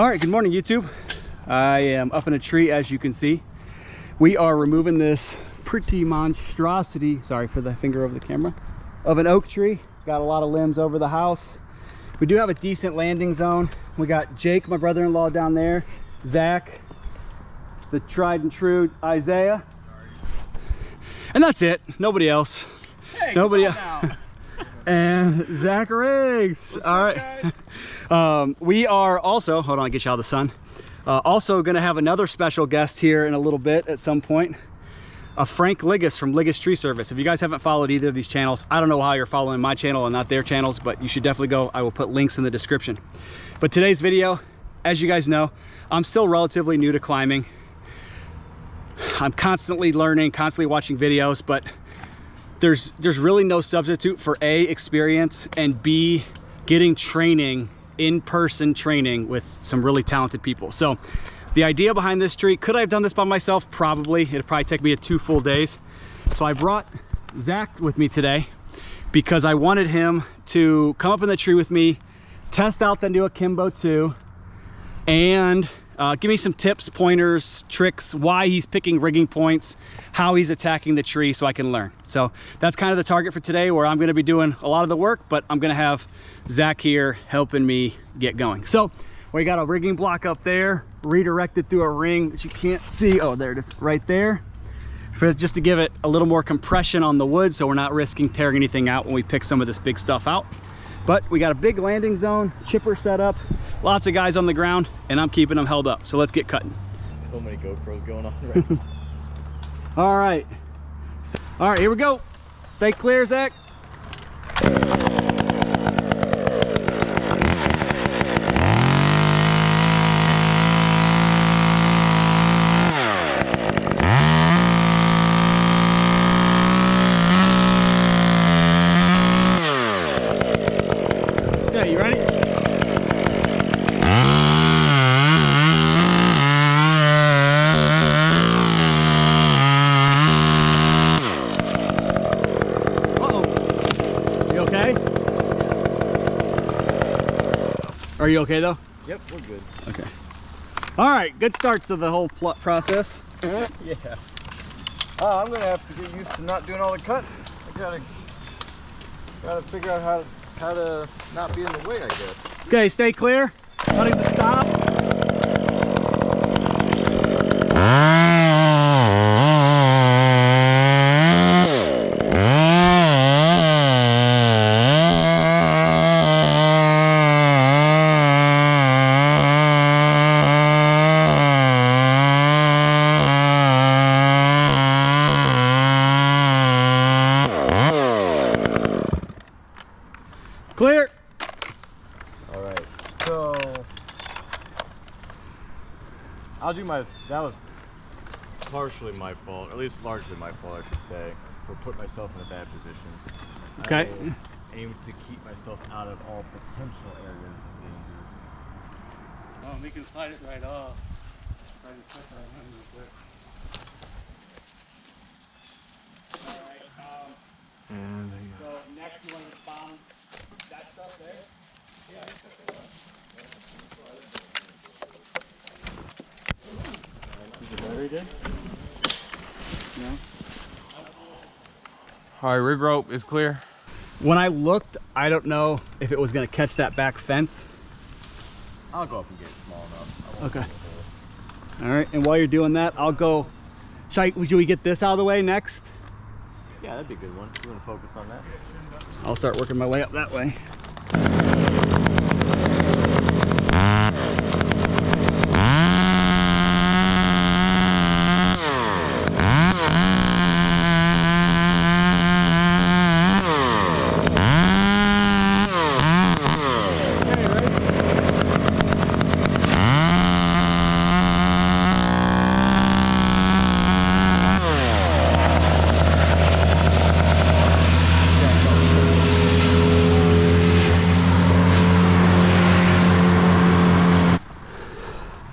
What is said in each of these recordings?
All right, good morning, YouTube. I am up in a tree, as you can see. We are removing this pretty monstrosity, sorry for the finger over the camera, of an oak tree. Got a lot of limbs over the house. We do have a decent landing zone. We got Jake, my brother-in-law, down there, Zach, the tried and true Isaiah, and that's it. Nobody else. Hey, nobody else. And Zach Riggs. All right. We are also, hold on, I'll get you out of the sun. Also going to have another special guest here in a little bit at some point. Frank Liggis from Liggis Tree Service. If you guys haven't followed either of these channels, I don't know how you're following my channel and not their channels, but you should definitely go. I will put links in the description. But today's video, as you guys know, I'm still relatively new to climbing. I'm constantly learning, constantly watching videos, but there's really no substitute for A, experience, and B, getting training, in-person training with some really talented people. So the idea behind this tree, could I have done this by myself? Probably. It'd probably take me 2 full days. So I brought Zach with me today because I wanted him to come up in the tree with me, test out the new Akimbo 2, and give me some tips, pointers, tricks, why he's picking rigging points, how he's attacking the tree, so I can learn. So that's kind of the target for today, where I'm going to be doing a lot of the work, but I'm going to have Zach here helping me get going. So we got a rigging block up there, redirected through a ring that you can't see. Oh, there it is right there. Just to give it a little more compression on the wood, so we're not risking tearing anything out when we pick some of this big stuff out. But we got a big landing zone, chipper set up, lots of guys on the ground, and I'm keeping them held up. So let's get cutting. So many GoPros going on right now. All right. All right, here we go. Stay clear, Zach. Okay, you ready? Are you okay though? Yep, we're good. Okay. All right, good start to the whole process. Yeah. I'm gonna have to get used to not doing all the cut. I gotta figure out how to not be in the way, I guess. Okay, stay clear. Cutting to stop. Clear. All right, so I'll do my, that was partially my fault, or at least largely my fault, I should say, for putting myself in a bad position. Okay. I aim to keep myself out of all potential areas of danger. Oh, we can slide it right off. And so next you want to spawn that stuff there? Yeah, is it battery dead? No. All right, rig rope is clear. When I looked, I don't know if it was going to catch that back fence. I'll go up and get it small enough. Okay. All right, and while you're doing that, I'll go. Should we get this out of the way next? Yeah, that'd be a good one. You want to focus on that? I'll start working my way up that way.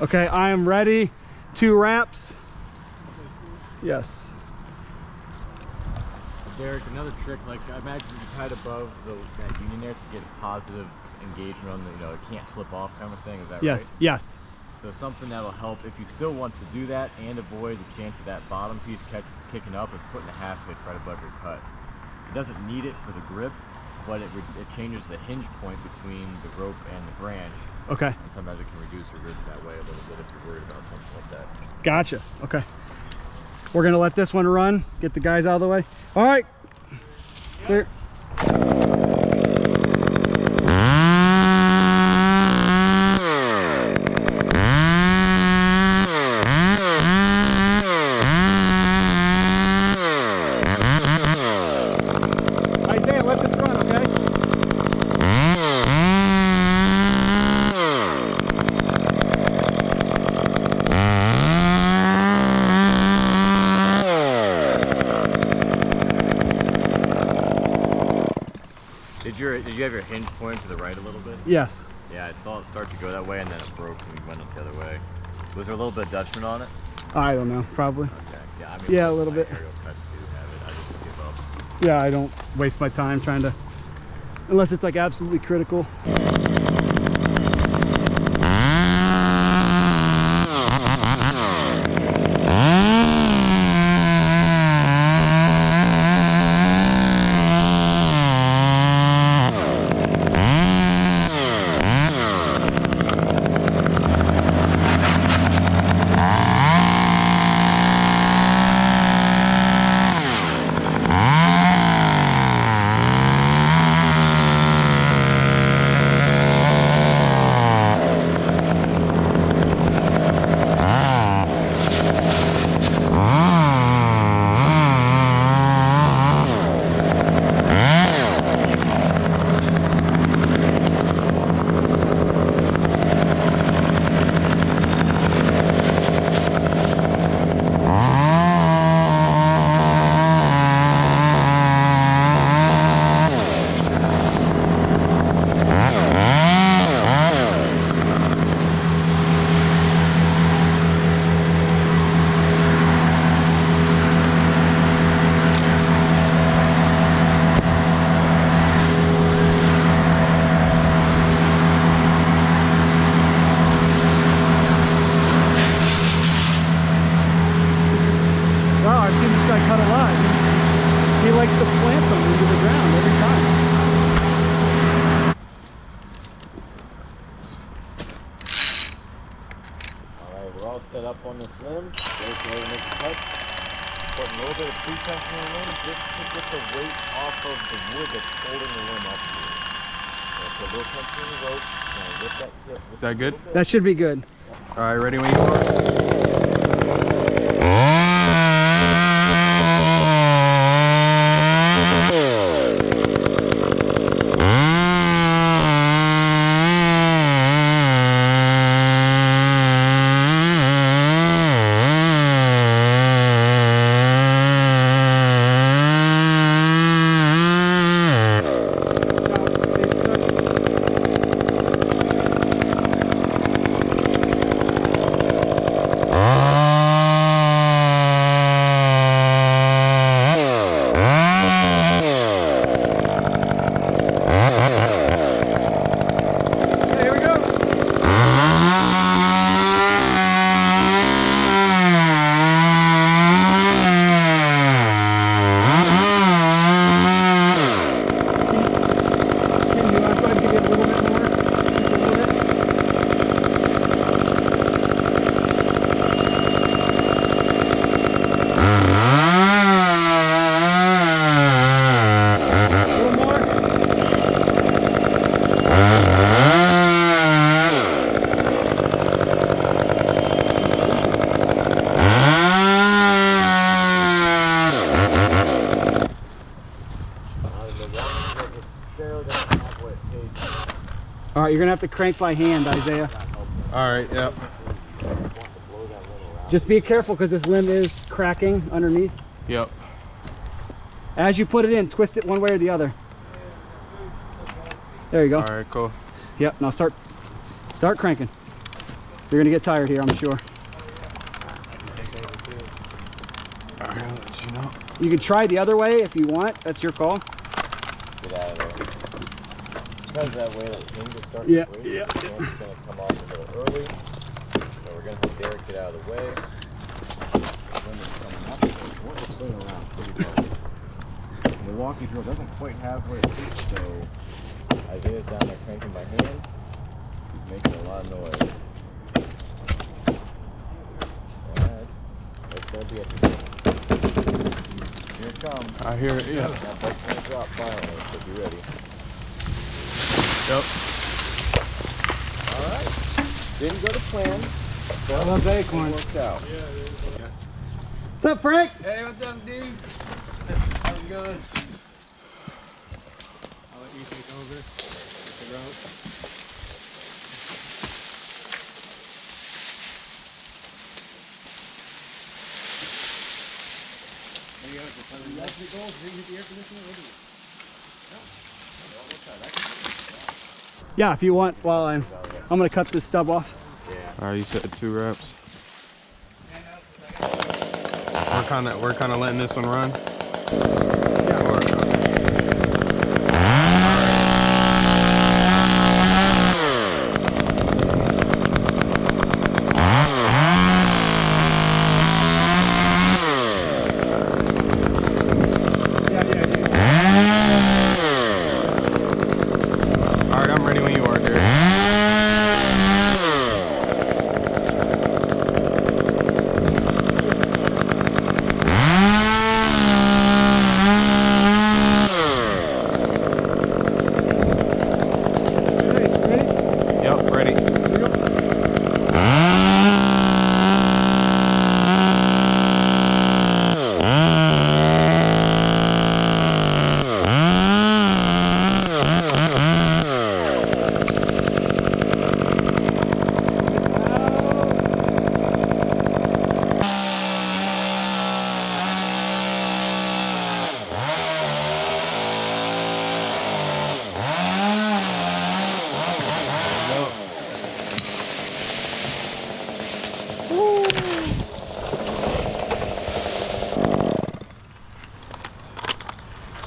Okay, I am ready. 2 wraps. Yes. Derek, another trick, like I imagine you tied above that union there to get a positive engagement on the, you know, it can't slip off kind of thing. Is that Yes, right? yes. So something that'll help if you still want to do that and avoid the chance of that bottom piece kicking up is putting a half hitch right above your cut. It doesn't need it for the grip, but it changes the hinge point between the rope and the branch. Okay. And sometimes it can reduce your risk that way a little bit if you're worried about something like that. Gotcha. Okay. We're gonna let this one run, get the guys out of the way. All right. Clear. Isaiah, let this run, okay? Did you have your hinge point to the right a little bit? Yes. Yeah, I saw it start to go that way and then it broke and we went up the other way. Was there a little bit of Dutchman on it? I don't know, probably. Okay. Yeah, I mean, Yeah, a little bit. Aerial cuts do have it. I just give up. Yeah, I don't waste my time trying to, unless it's like absolutely critical. Wow, I've seen this guy cut a lot. He likes to plant them into the ground every time. Alright, we're all set up on this limb. Ready to make the cut. Putting a little bit of pre-tension on the limb just to get the weight off of the wood that's holding the limb up here. So put a little tension in the rope. Now lift that tip. Is that good? That should be good. All right, ready when you are? All right, you're gonna have to crank by hand, Isaiah. All right, yep. Just be careful because this limb is cracking underneath. Yep. As you put it in, twist it one way or the other. There you go. All right, cool. Yep, now start cranking. You're gonna get tired here, I'm sure. All right, I'll let you know. You can try the other way if you want. That's your call. Get out of there. because that way that hinge is starting Yeah, to break. yeah. The hand's going to come off a little early. So we're going to have Derek get out of the way. When it's coming up, we're going to swing around pretty hard. The Milwaukee drill doesn't quite have what it takes, so Isaiah's down there cranking by hand. He's making a lot of noise. It's going to be at the end. Here it comes. I hear it, yeah. That bike's going to drop finally, so be ready. Yep. Alright. Didn't go to plan. I love acorn. Worked out. What's up, Frank? Hey, what's up, dude? How's it going? I'll let you take over the rope. There you go. That's the goal. Did you hit the air conditioner? What is it? Yeah, if you want, while I'm gonna cut this stub off. Alright, you said 2 reps. We're kind of letting this one run. Alright, I'm ready when you are, Derek. Yep, ready.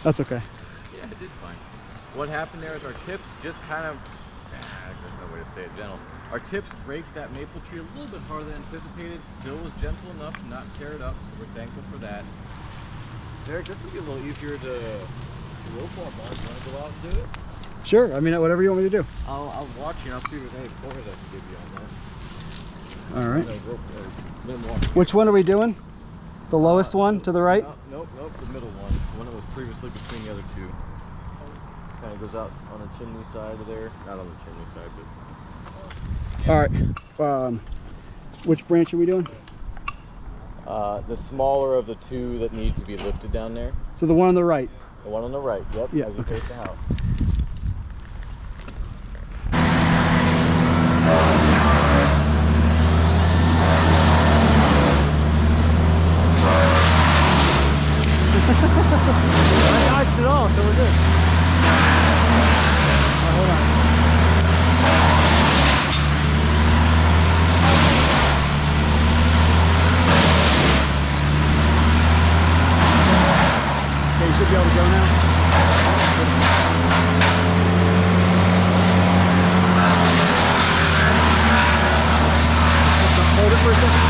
That's okay. Yeah, it did fine. What happened there is our tips just kind of, there's no way to say it gentle. Our tips raked that maple tree a little bit harder than anticipated. Still was gentle enough to not tear it up, so we're thankful for that. Derek, this would be a little easier to rope on. You want to go out and do it? Sure. I mean, whatever you want me to do. I'll watch you and I'll see if there's any pointers I can give you on that. All right. No, rope, then walk. Which one are we doing? The lowest one to the right? Nope, the middle one. The one that was previously between the other two. Kind of goes out on the chimney side of there. Not on the chimney side, but... All right. Which branch are we doing? The smaller of the two that need to be lifted down there. So the one on the right. The one on the right, yep, Yeah, as you okay. face the house. I dodged it all, so we're good. All right, hold on. Okay, you should be able to go now. Hold it for a second.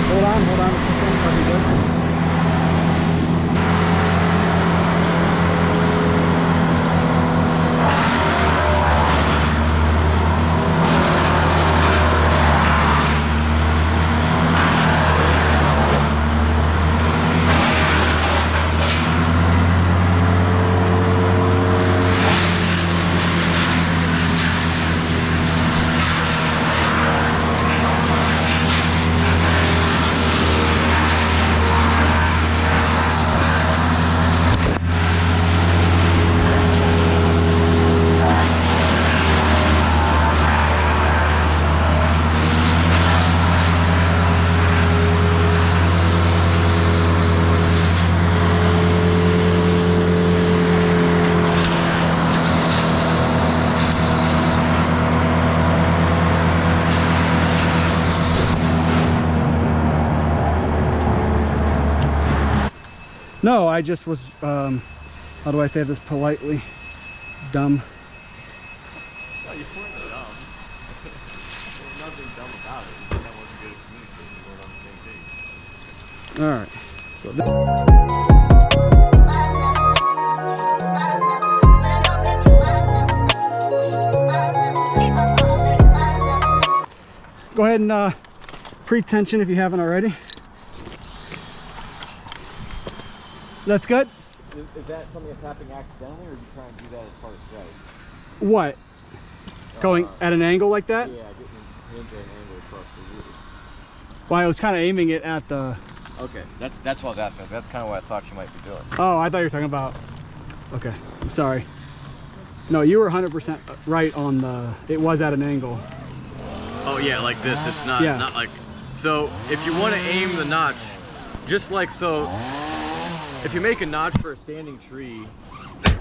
Hold on. Are we good? No, I just was, how do I say this politely? Dumb. No, you weren't dumb. There's nothing dumb about it. You just wasn't good at communicating. You weren't on the same page. All right. So go ahead and pre-tension if you haven't already. That's good? Is that something that's happening accidentally, or are you trying to do that as part of strategy? What? Going at an angle like that? Yeah, getting hinge at an angle across the wood. Well, I was kind of aiming it at the... Okay, that's what I was asking. That's kind of what I thought you might be doing. Oh, I thought you were talking about... Okay, I'm sorry. No, you were 100% right on the... It was at an angle. Oh yeah, like this. It's not Yeah. not like. So if you want to aim the notch, just like so. If you make a notch for a standing tree. If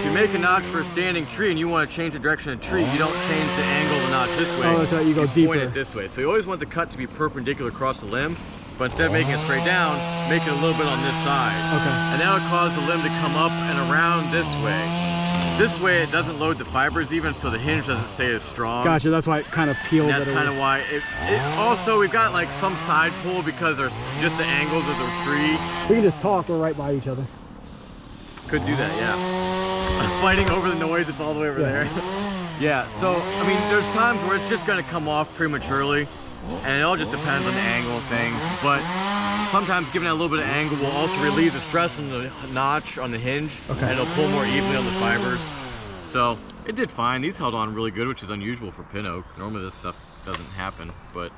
you make a notch for a standing tree and you want to change the direction of the tree, you don't change the angle of the notch this way. Oh, that's right, you go deeper. Point it this way. So you always want the cut to be perpendicular across the limb, but instead of making it straight down, make it a little bit on this side. Okay. And that would cause the limb to come up and around this way. This way it doesn't load the fibers even, so the hinge doesn't stay as strong. Gotcha, that's why it kind of peeled. And that's kind of why it also, we've got like some side pull because there's just the angles of the tree. We can just talk, we're right by each other. Could do that, yeah. Fighting over the noise that's all the way over there. Yeah, so, I mean, there's times where it's just gonna come off prematurely, and it all just depends on the angle of things, but sometimes giving that a little bit of angle will also relieve the stress on the notch on the hinge, and it'll pull more evenly on the fibers. So, it did fine. These held on really good, which is unusual for pin oak. Normally this stuff doesn't happen, but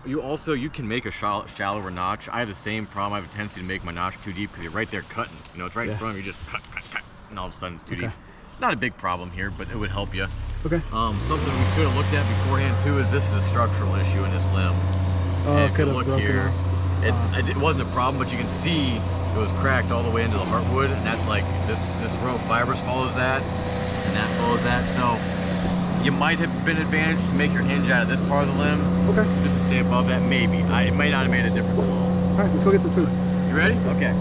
you can make a shallower notch. I have the same problem. I have a tendency to make my notch too deep because you're right there cutting. You know, it's right in front of you, just cut, and all of a sudden it's too deep. Not a big problem here, but it would help you. Okay. Something we should have looked at beforehand too is this is a structural issue in this limb. Oh, And if you could have look broken here, off. it wasn't a problem, but you can see it was cracked all the way into the heartwood, and that's like this row of fibers follows that, and that follows that. So you might have been advantaged to make your hinge out of this part of the limb. Okay. Just to stay above that, maybe. It might not have made a difference at all. All right, let's go get some food. You ready? Okay.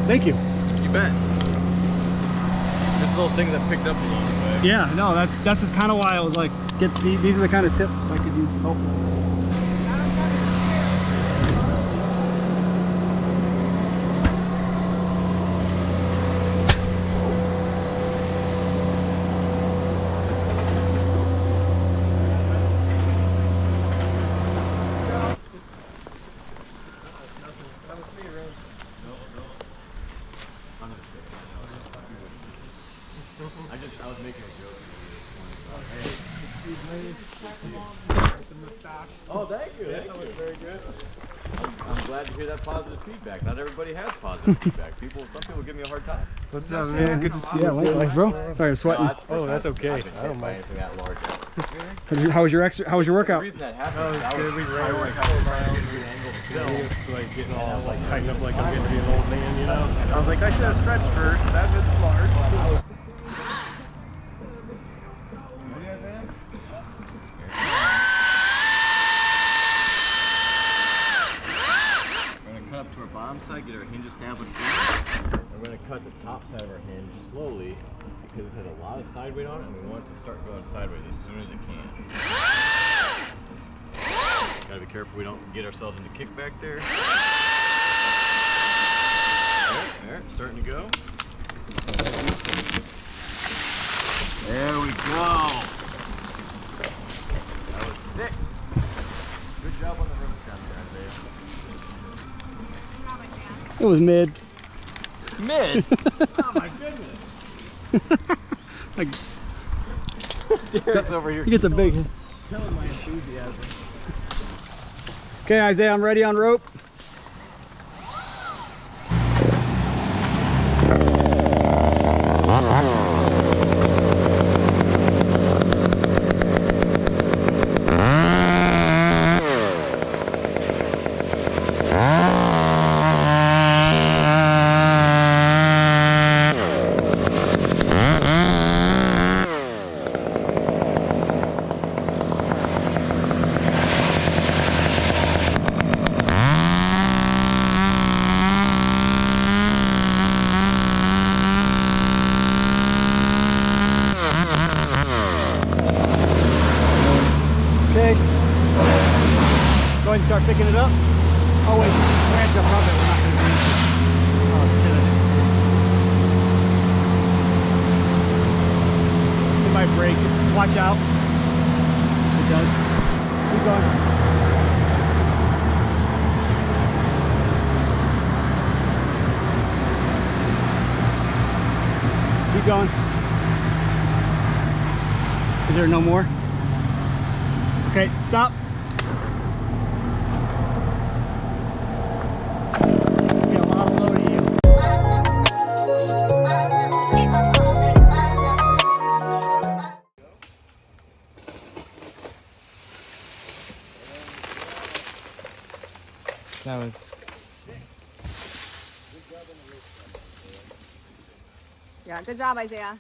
Thank you. You bet. Just little things that picked up along the way. Yeah, no, that's just kind of why I was like, these are the kind of tips I could use help with. I was making a joke. Oh, thank you. That was very good. I'm glad to hear that positive feedback. Not everybody has positive feedback. Some people give me a hard time. What's up, man? Good to see you. Yeah, likewise, bro. Sorry, I'm sweating. That's okay. I don't mind anything that large. How was your The workout? reason that happened is good. We ran like 4 miles. It's like getting all like tightened up like I'm getting to be an old man, you know? I was like, I should have stretched first. That'd been smart. We're going to cut up to our bottom side, get our hinge established here. We're going to cut the top side of our hinge slowly because it has a lot of side weight on it, and we want it to start going sideways as soon as it can. Gotta be careful we don't get ourselves into kickback there. There, starting to go. There we go. That was sick. Good job on the ropes down there, Dave. It was mid. Mid? Oh my goodness. Like, Derek's over here. he gets a big. Killing my enthusiasm. Okay, Isaiah, I'm ready on rope. picking it up? Oh wait, branch above it, we're not gonna branch it. Oh, shit. It might break. Just watch out. It does. Keep going. Keep going. Is there no more? Okay, stop. Okay, a lot of load to you. That was. Yeah, good job, Isaiah.